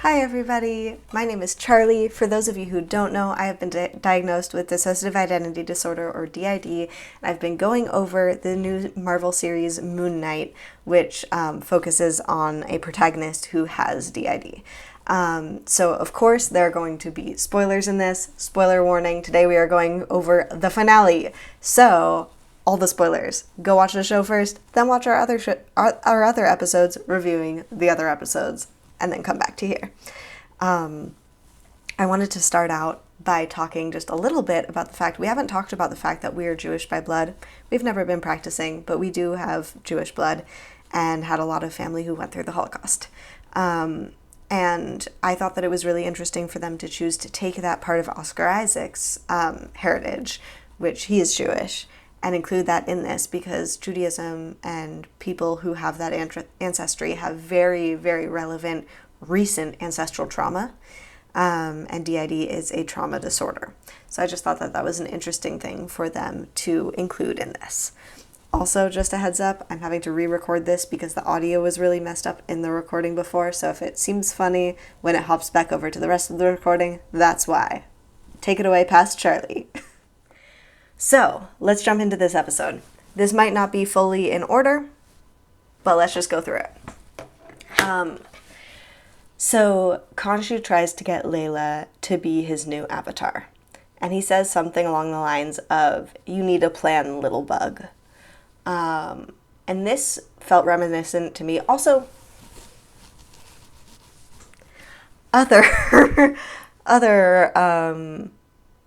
Hi everybody, my name is Charlie. For those of you who don't know, I have been diagnosed with dissociative identity disorder, or DID, and I've been going over the new Marvel series Moon Knight, which focuses on a protagonist who has DID. So of course there are going to be spoilers in this. Spoiler warning, today we are going over the finale. So all the spoilers. Go watch the show first, then watch our other episodes reviewing the other episodes, and then come back to here. I wanted to start out by talking just a little bit about the fact we haven't talked about the fact that we are Jewish by blood. We've never been practicing, but we do have Jewish blood and had a lot of family who went through the Holocaust. And I thought that it was really interesting for them to choose to take that part of Oscar Isaac's heritage, which he is Jewish, and include that in this, because Judaism and people who have that ancestry have very, very relevant recent ancestral trauma, and DID is a trauma disorder. So I just thought that that was an interesting thing for them to include in this. Also, just a heads up, I'm having to re-record this because the audio was really messed up in the recording before, so if it seems funny when it hops back over to the rest of the recording, that's why. Take it away past Charlie. So, let's jump into this episode. This might not be fully in order, but let's just go through it. So, Khonshu tries to get Layla to be his new avatar. And he says something along the lines of, "You need a plan, little bug." And this felt reminiscent to me. Also, other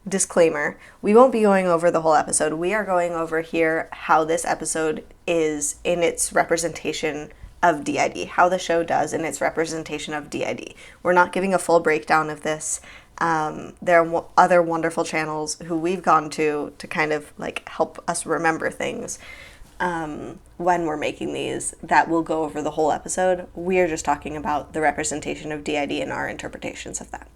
disclaimer, we won't be going over the whole episode. We are going over here how this episode is in its representation of DID, how the show does in its representation of DID. We're not giving a full breakdown of this. There are other wonderful channels who we've gone to kind of like help us remember things when we're making these that will go over the whole episode. We are just talking about the representation of DID and our interpretations of that.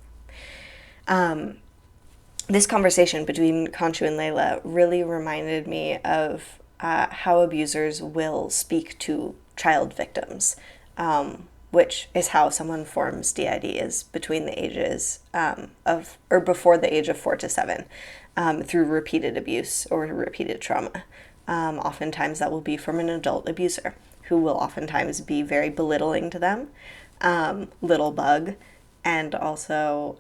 This conversation between Khonshu and Layla really reminded me of how abusers will speak to child victims, which is how someone forms DID, is between the ages before the age of 4 to 7, through repeated abuse or repeated trauma. Oftentimes that will be from an adult abuser who will oftentimes be very belittling to them, little bug, and also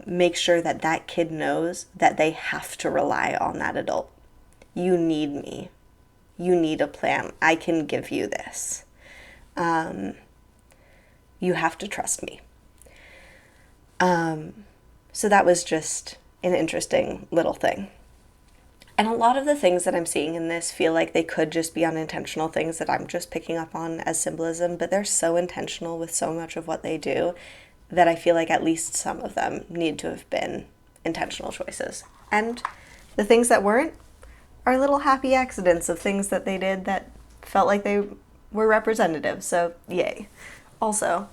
make sure that that kid knows that they have to rely on that adult. You need me. You need a plan. I can give you this. You have to trust me. So that was just an interesting little thing. And a lot of the things that I'm seeing in this feel like they could just be unintentional things that I'm just picking up on as symbolism, but they're so intentional with so much of what they do that I feel like at least some of them need to have been intentional choices. And the things that weren't are little happy accidents of things that they did that felt like they were representative, so yay. Also,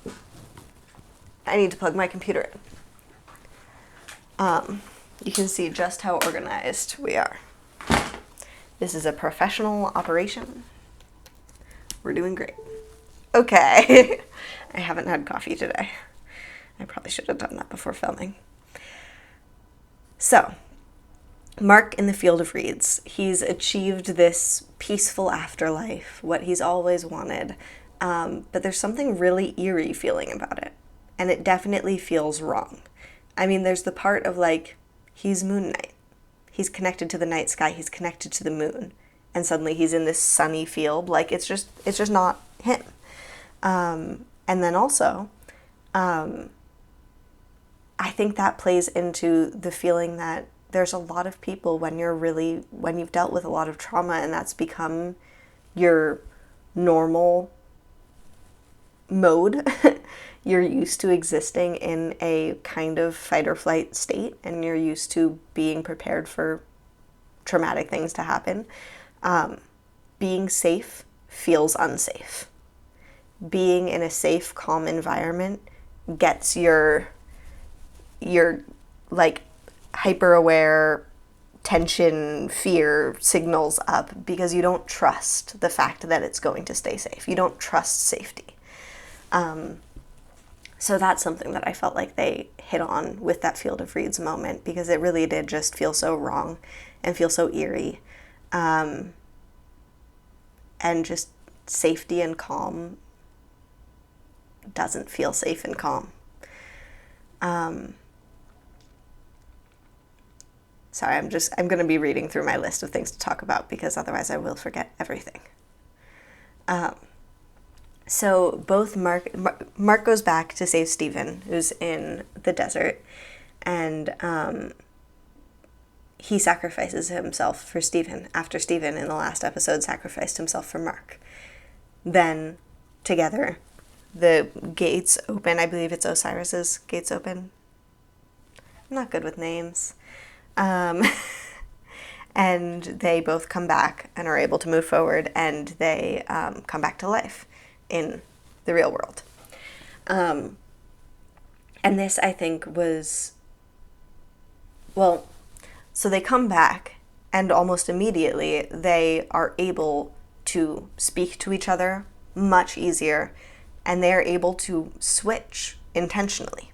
I need to plug my computer in. You can see just how organized we are. This is a professional operation. We're doing great. Okay. I haven't had coffee today. I probably should have done that before filming. So, Mark in the Field of Reeds. He's achieved this peaceful afterlife, what he's always wanted. But there's something really eerie feeling about it. And it definitely feels wrong. I mean, there's the part of like, he's Moon Knight. He's connected to the night sky. He's connected to the moon. And suddenly he's in this sunny field. Like, it's just not him. And then also, I think that plays into the feeling that there's a lot of people when you've dealt with a lot of trauma and that's become your normal mode, you're used to existing in a kind of fight or flight state and you're used to being prepared for traumatic things to happen. Being safe feels unsafe. Being in a safe, calm environment gets your like hyper aware tension, fear signals up because you don't trust the fact that it's going to stay safe. You don't trust safety. So that's something that I felt like they hit on with that Field of Reeds moment, because it really did just feel so wrong and feel so eerie. And just safety and calm doesn't feel safe and calm. Sorry, I'm going to be reading through my list of things to talk about, because otherwise I will forget everything. So both Mark goes back to save Stephen, who's in the desert, and he sacrifices himself for Stephen after Stephen in the last episode sacrificed himself for Mark. Then together the gates open. I believe it's Osiris's gates open. I'm not good with names. And they both come back and are able to move forward, and they come back to life in the real world. And this, I think, was, well, so they come back, and almost immediately they are able to speak to each other much easier, and they're able to switch intentionally.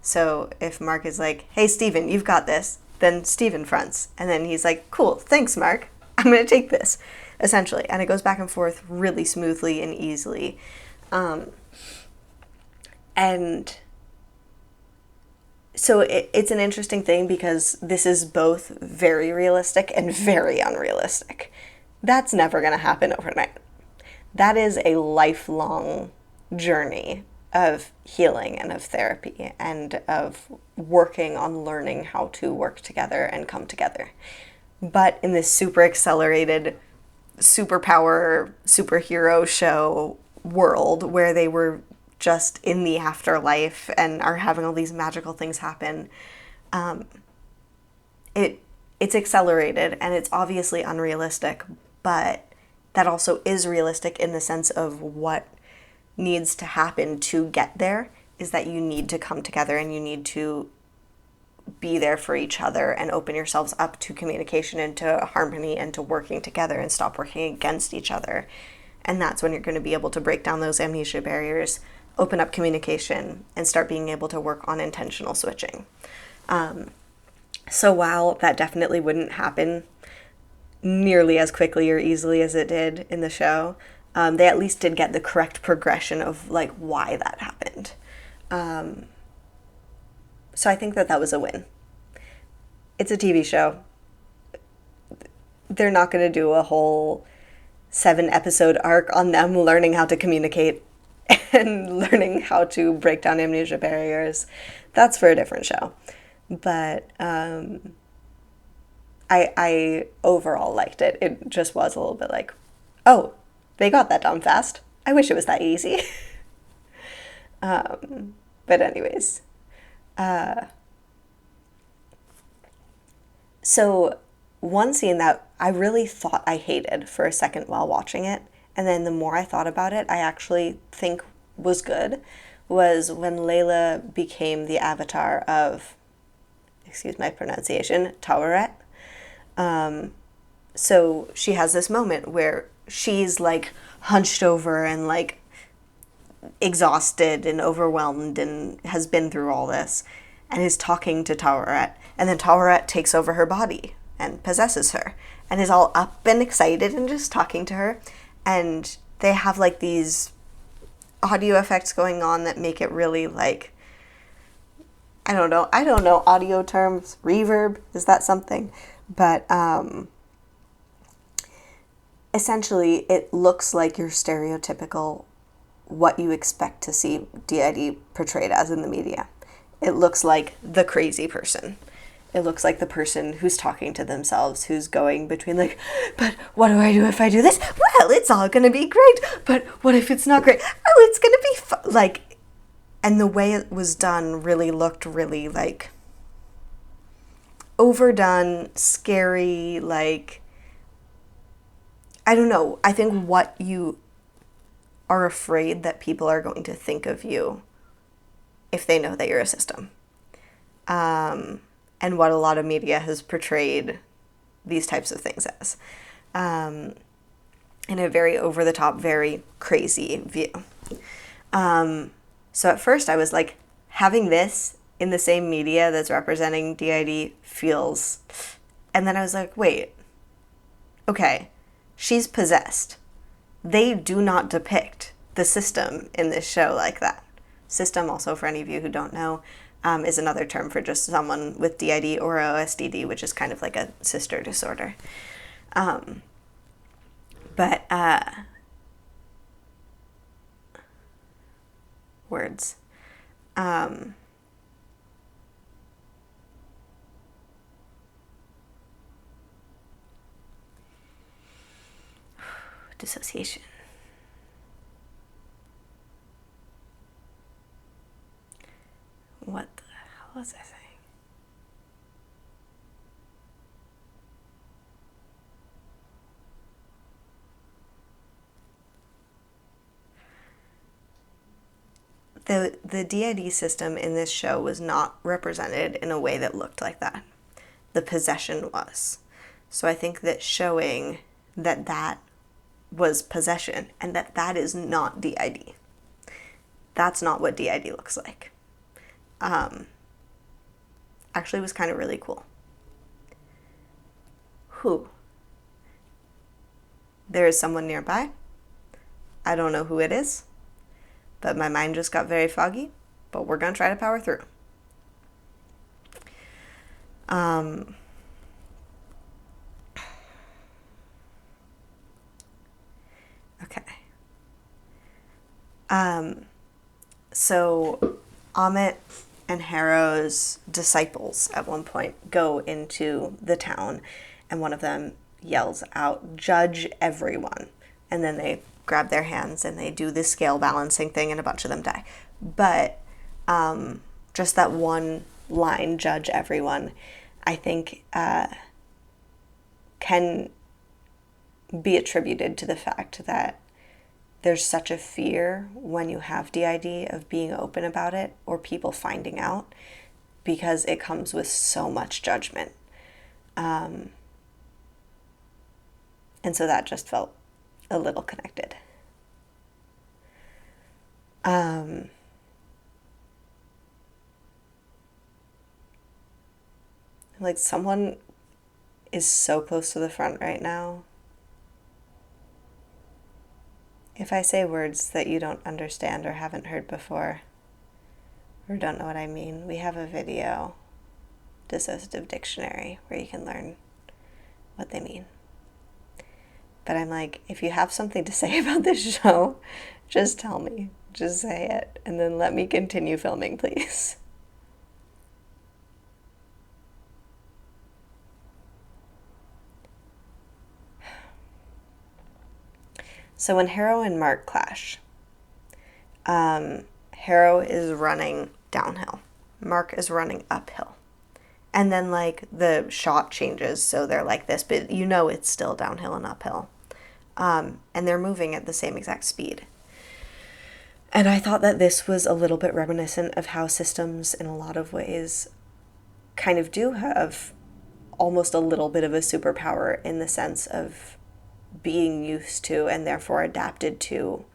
So if Mark is like, hey, Stephen, you've got this, then Stephen fronts. And then he's like, cool, thanks, Mark. I'm going to take this, essentially. And it goes back and forth really smoothly and easily. And so it's an interesting thing, because this is both very realistic and very unrealistic. That's never going to happen overnight. That is a lifelong journey of healing and of therapy and of working on learning how to work together and come together. But in this super accelerated superpower superhero show world where they were just in the afterlife and are having all these magical things happen, it's accelerated and it's obviously unrealistic, but that also is realistic in the sense of what needs to happen to get there is that you need to come together and you need to be there for each other and open yourselves up to communication and to harmony and to working together and stop working against each other. And that's when you're going to be able to break down those amnesia barriers, open up communication, and start being able to work on intentional switching. So while that definitely wouldn't happen nearly as quickly or easily as it did in the show, they at least did get the correct progression of like why that happened. So I think that was a win. It's a TV show. They're not going to do a whole 7-episode arc on them learning how to communicate and learning how to break down amnesia barriers. That's for a different show. But I overall liked it. It just was a little bit like, oh, they got that done fast. I wish it was that easy. But anyways. So one scene that I really thought I hated for a second while watching it, and then the more I thought about it, I actually think was good, was when Layla became the avatar of, excuse my pronunciation, Taweret. So she has this moment where she's like hunched over and like exhausted and overwhelmed and has been through all this and is talking to Taweret, and then Taweret takes over her body and possesses her and is all up and excited and just talking to her, and they have like these audio effects going on that make it really like, I don't know audio terms, reverb, is that something? But essentially it looks like your stereotypical what you expect to see DID portrayed as in the media. It looks like the crazy person. It looks like the person who's talking to themselves, who's going between like, but what do I do if I do this? Well, it's all going to be great, but what if it's not great? Oh, it's going to be fun. Like, and the way it was done really looked really like overdone, scary, like, I don't know. I think what you are afraid that people are going to think of you if they know that you're a system. And what a lot of media has portrayed these types of things as. In a very over-the-top, very crazy view. So at first I was like, having this in the same media that's representing DID feels... And then I was like, wait, okay, she's possessed. They do not depict the system in this show like that. System, also for any of you who don't know, is another term for just someone with DID or OSDD, which is kind of like a sister disorder. Words. Dissociation. What the hell was I saying? The DID system in this show was not represented in a way that looked like that. The possession was. So I think that showing that that was possession and that that is not DID. That's not what DID looks like. Actually was kind of really cool. Who? There is someone nearby. I don't know who it is, but my mind just got very foggy, but we're going to try to power through. Okay. So Amit and Harrow's disciples at one point go into the town, and one of them yells out, "Judge everyone." And then they grab their hands and they do this scale balancing thing, and a bunch of them die. But just that one line, "Judge everyone," I think can be attributed to the fact that there's such a fear when you have DID of being open about it or people finding out, because it comes with so much judgment. And so that just felt a little connected. Like, someone is so close to the front right now. If I say words that you don't understand or haven't heard before, or don't know what I mean, we have a video, Dissociative Dictionary, where you can learn what they mean. But I'm like, if you have something to say about this show, just tell me. Just say it. And then let me continue filming, please. So when Harrow and Mark clash, Harrow is running downhill. Mark is running uphill. And then, like, the shot changes, so they're like this, but you know it's still downhill and uphill. And they're moving at the same exact speed. And I thought that this was a little bit reminiscent of how systems, in a lot of ways, kind of do have almost a little bit of a superpower, in the sense of being used to and therefore adapted to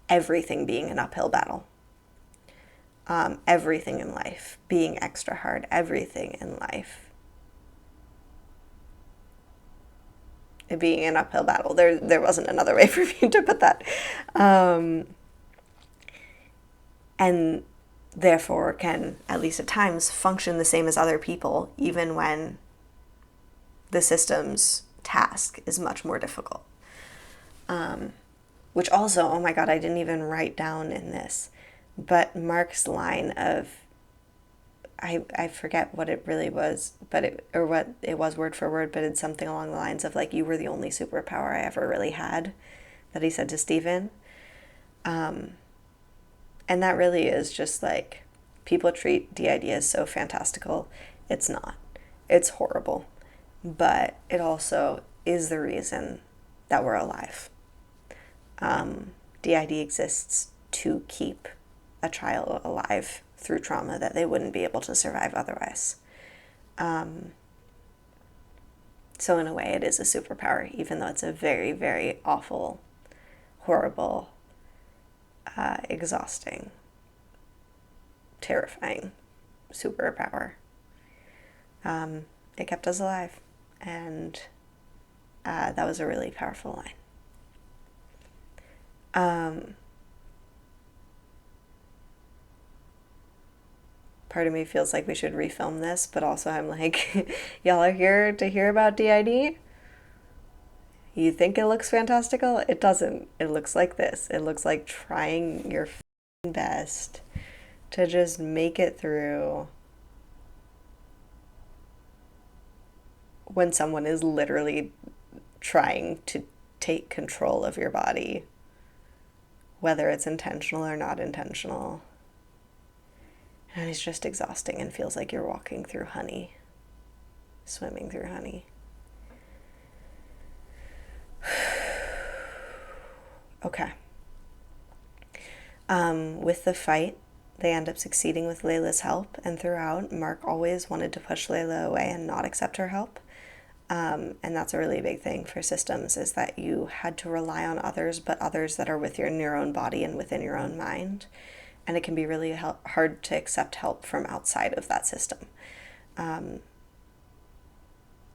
everything being an uphill battle. Everything in life being extra hard. Everything in life it being an uphill battle. There wasn't another way for me to put that. And therefore can, at least at times, function the same as other people, even when the system's task is much more difficult. Which also, oh my God, I didn't even write down in this, but Mark's line of, I forget what it really was, or what it was word for word, but it's something along the lines of, like, "You were the only superpower I ever really had," that he said to Steven. And that really is just like, people treat DID as so fantastical. It's not. It's horrible. But it also is the reason that we're alive. DID exists to keep a child alive through trauma that they wouldn't be able to survive otherwise. So in a way, it is a superpower, even though it's a very, very awful, horrible, exhausting terrifying superpower. It kept us alive, and that was a really powerful line. Part of me feels like we should refilm this, but also I'm like, y'all are here to hear about DID? You think it looks fantastical? It doesn't. It looks like this. It looks like trying your best to just make it through when someone is literally trying to take control of your body, whether it's intentional or not intentional. And it's just exhausting and feels like you're walking through honey, swimming through honey. Okay. With the fight, they end up succeeding with Layla's help, and throughout, Mark always wanted to push Layla away and not accept her help. And that's a really big thing for systems, is that you had to rely on others, but others that are within your own body and within your own mind. And it can be really hard to accept help from outside of that system.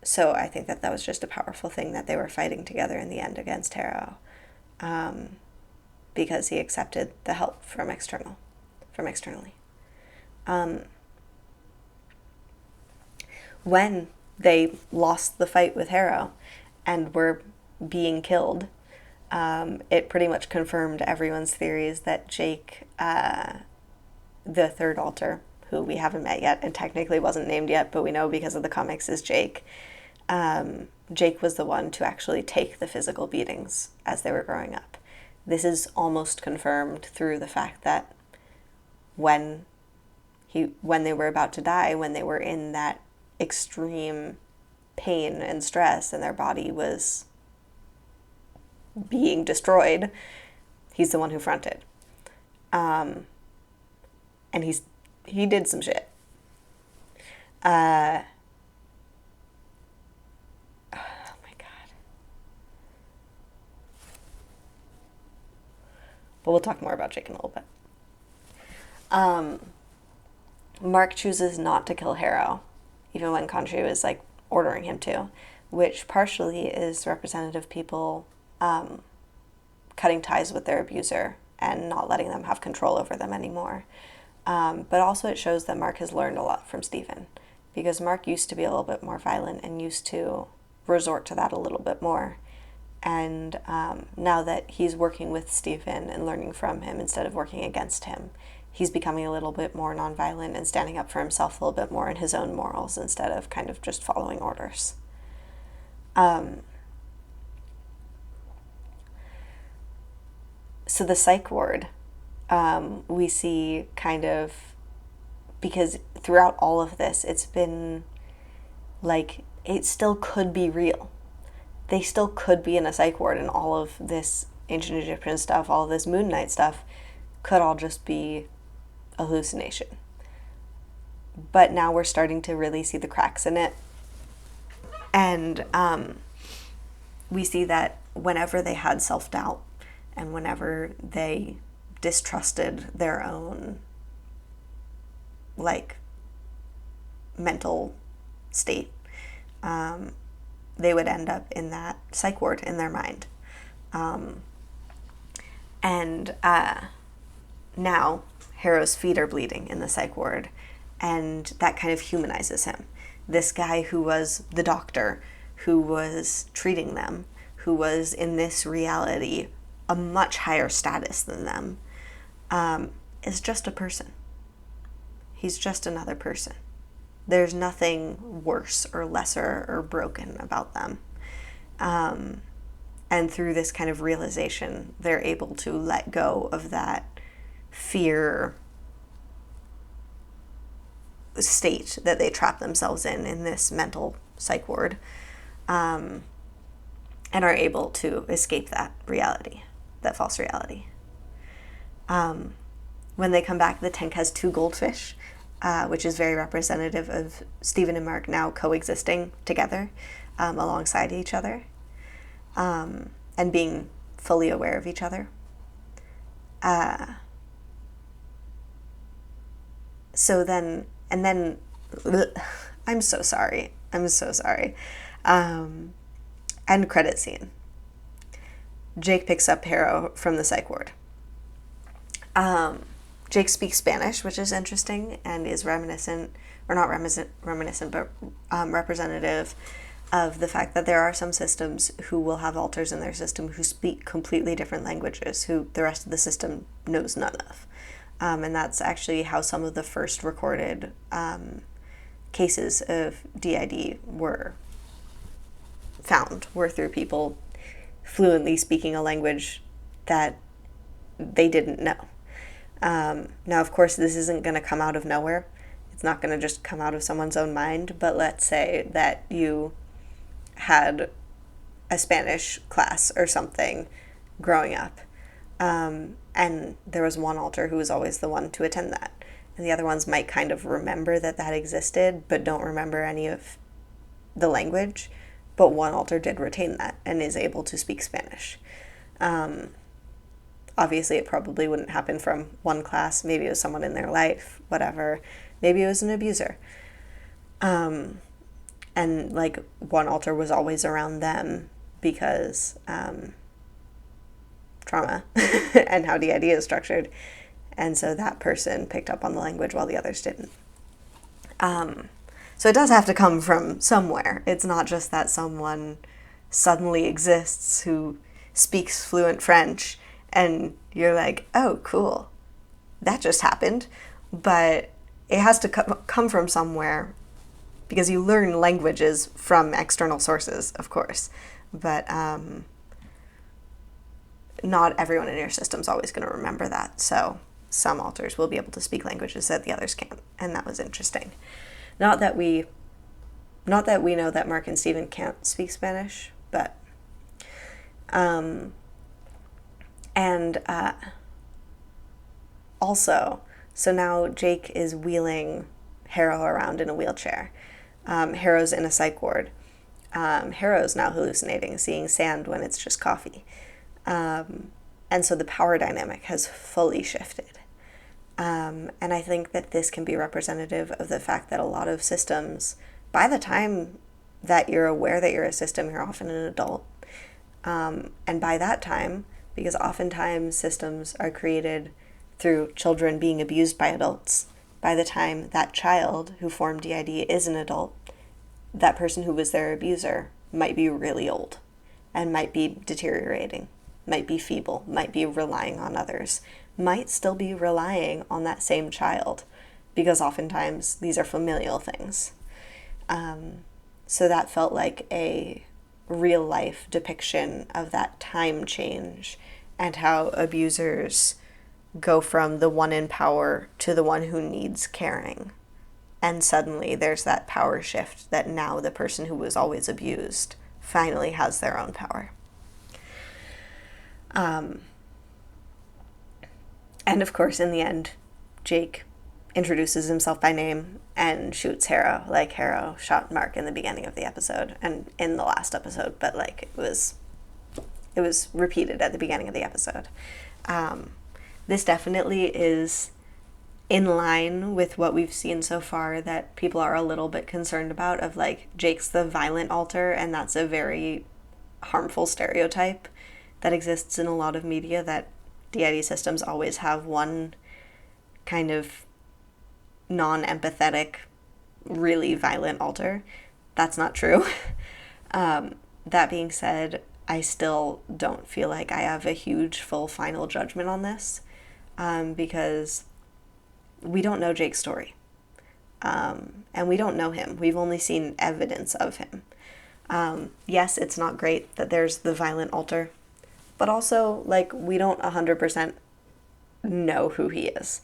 So I think that was just a powerful thing that they were fighting together in the end against Harrow, because he accepted the help from externally. When they lost the fight with Harrow and were being killed, it pretty much confirmed everyone's theories that Jake, the third alter, who we haven't met yet and technically wasn't named yet, but we know because of the comics is Jake. Jake was the one to actually take the physical beatings as they were growing up. This is almost confirmed through the fact that when they were about to die, when they were in that extreme pain and stress and their body was being destroyed, he's the one who fronted. And he did some shit. Oh my God. But we'll talk more about Jake in a little bit. Mark chooses not to kill Harrow, even when Khonshu is like ordering him to, which partially is representative of people cutting ties with their abuser and not letting them have control over them anymore. But also it shows that Mark has learned a lot from Stephen, because Mark used to be a little bit more violent and used to resort to that a little bit more. And now that he's working with Stephen and learning from him instead of working against him, he's becoming a little bit more nonviolent and standing up for himself a little bit more in his own morals instead of kind of just following orders. So the psych ward, we see kind of, because throughout all of this, it's been like, it still could be real. They still could be in a psych ward, and all of this ancient Egyptian stuff, all of this Moon Knight stuff could all just be a hallucination. But now we're starting to really see the cracks in it. And we see that whenever they had self-doubt and whenever they distrusted their own, like, mental state, they would end up in that psych ward in their mind. Now Harrow's feet are bleeding in the psych ward, and that kind of humanizes him. This guy who was the doctor, who was treating them, who was in this reality a much higher status than them, is just a person. He's just another person. There's nothing worse or lesser or broken about them. And through this kind of realization, they're able to let go of that fear state that they trap themselves in this mental psych ward, and are able to escape that reality, that false reality. When they come back, the tank has 2 goldfish, which is very representative of Stephen and Mark now coexisting together, alongside each other, and being fully aware of each other. So then, and then, ugh, I'm so sorry. I'm so sorry. End credit scene. Jake picks up Harrow from the psych ward. Jake speaks Spanish, which is interesting and is reminiscent, or not reminiscent, but representative of the fact that there are some systems who will have alters in their system who speak completely different languages, who the rest of the system knows none of. And that's actually how some of the first recorded cases of DID were found, were through people fluently speaking a language that they didn't know. Now, of course, this isn't going to come out of nowhere. It's not going to just come out of someone's own mind, but let's say that you had a Spanish class or something growing up, and there was one alter who was always the one to attend that, and the other ones might kind of remember that that existed, but don't remember any of the language, but one alter did retain that and is able to speak Spanish. Obviously, it probably wouldn't happen from one class. Maybe it was someone in their life, whatever. Maybe it was an abuser. And like one alter was always around them because trauma and how DID is structured. And so that person picked up on the language while the others didn't. So it does have to come from somewhere. It's not just that someone suddenly exists who speaks fluent French and you're like, oh, cool, that just happened. But it has to come from somewhere, because you learn languages from external sources, of course. But not everyone in your system is always going to remember that. So some alters will be able to speak languages that the others can't. And that was interesting. Not that we know that Mark and Steven can't speak Spanish, but also, so now Jake is wheeling Harrow around in a wheelchair. Harrow's in a psych ward. Harrow's now hallucinating, seeing sand when it's just coffee. And so the power dynamic has fully shifted. And I think that this can be representative of the fact that a lot of systems, by the time that you're aware that you're a system, you're often an adult. And by that time, because oftentimes systems are created through children being abused by adults, by the time that child who formed DID is an adult, that person who was their abuser might be really old and might be deteriorating, might be feeble, might be relying on others, might still be relying on that same child, because oftentimes these are familial things. So that felt like a real life depiction of that time change and how abusers go from the one in power to the one who needs caring. And suddenly there's that power shift that now the person who was always abused finally has their own power. And of course, in the end, Jake introduces himself by name and shoots Harrow, like Harrow shot Mark in the beginning of the episode and in the last episode, but like it was repeated at the beginning of the episode. This definitely is in line with what we've seen so far that people are a little bit concerned about, of like Jake's the violent alter, and that's a very harmful stereotype that exists in a lot of media, that DID systems always have one kind of non-empathetic, really violent alter. That's not true. That being said, I still don't feel like I have a huge full final judgment on this, because we don't know Jake's story. And we don't know him. We've only seen evidence of him. Yes, it's not great that there's the violent alter, but also, like, we don't 100% know who he is.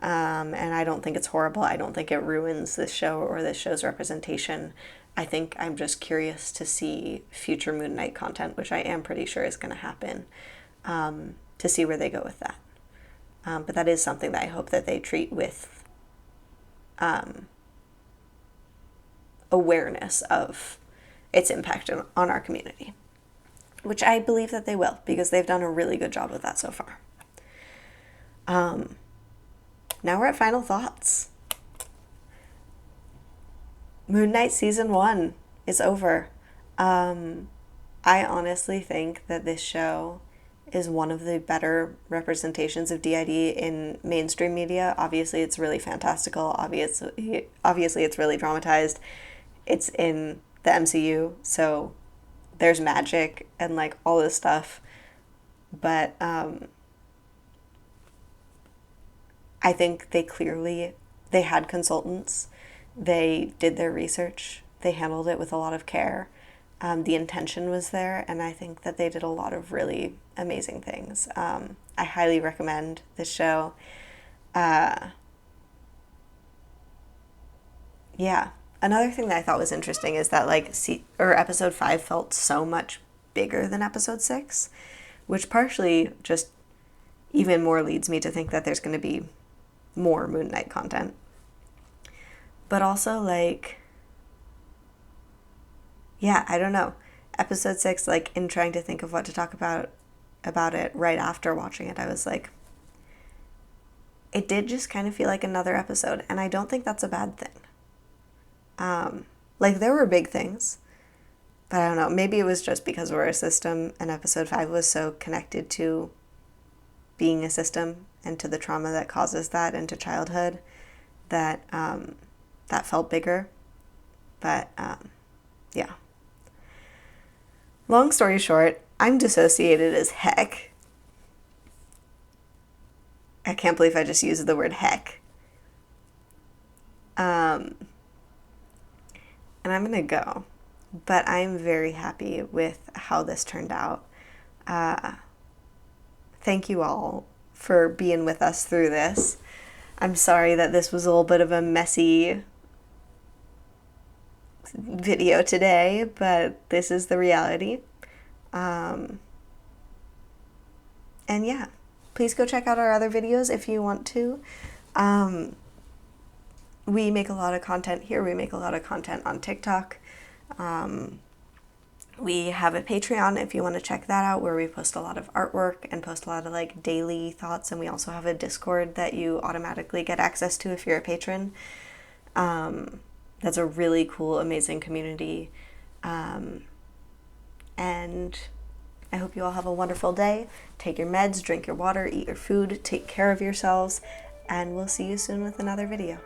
And I don't think it's horrible. I don't think it ruins this show or this show's representation. I think I'm just curious to see future Moon Knight content, which I am pretty sure is going to happen, to see where they go with that. But that is something that I hope that they treat with awareness of its impact on our community, which I believe that they will, because they've done a really good job of that so far. Now we're at final thoughts. Moon Knight season 1 is over. I honestly think that this show is one of the better representations of DID in mainstream media. Obviously, it's really fantastical. Obviously, it's really dramatized. It's in the MCU, so there's magic and like all this stuff. But I think they had consultants. They did their research. They handled it with a lot of care. The intention was there, and I think that they did a lot of really amazing things. I highly recommend this show. Yeah. Another thing that I thought was interesting is that episode 5 felt so much bigger than episode 6, which partially just even more leads me to think that there's going to be more Moon Knight content. But also, like, yeah, I don't know. Episode 6, like, in trying to think of what to talk about it right after watching it, I was like, it did just kind of feel like another episode, and I don't think that's a bad thing. Like, there were big things, but I don't know, maybe it was just because we're a system, and episode 5 was so connected to being a system and to the trauma that causes that and to childhood that that felt bigger. But yeah. Long story short, I'm dissociated as heck. I can't believe I just used the word heck. And I'm gonna go. But I'm very happy with how this turned out. Thank you all for being with us through this. I'm sorry that this was a little bit of a messy video today, but this is the reality. And yeah, please go check out our other videos if you want to. We make a lot of content here. We make a lot of content on TikTok. We have a Patreon if you want to check that out, where we post a lot of artwork and post a lot of like daily thoughts. And we also have a Discord that you automatically get access to if you're a patron. That's a really cool, amazing community. And I hope you all have a wonderful day. Take your meds, drink your water, eat your food, take care of yourselves, and we'll see you soon with another video.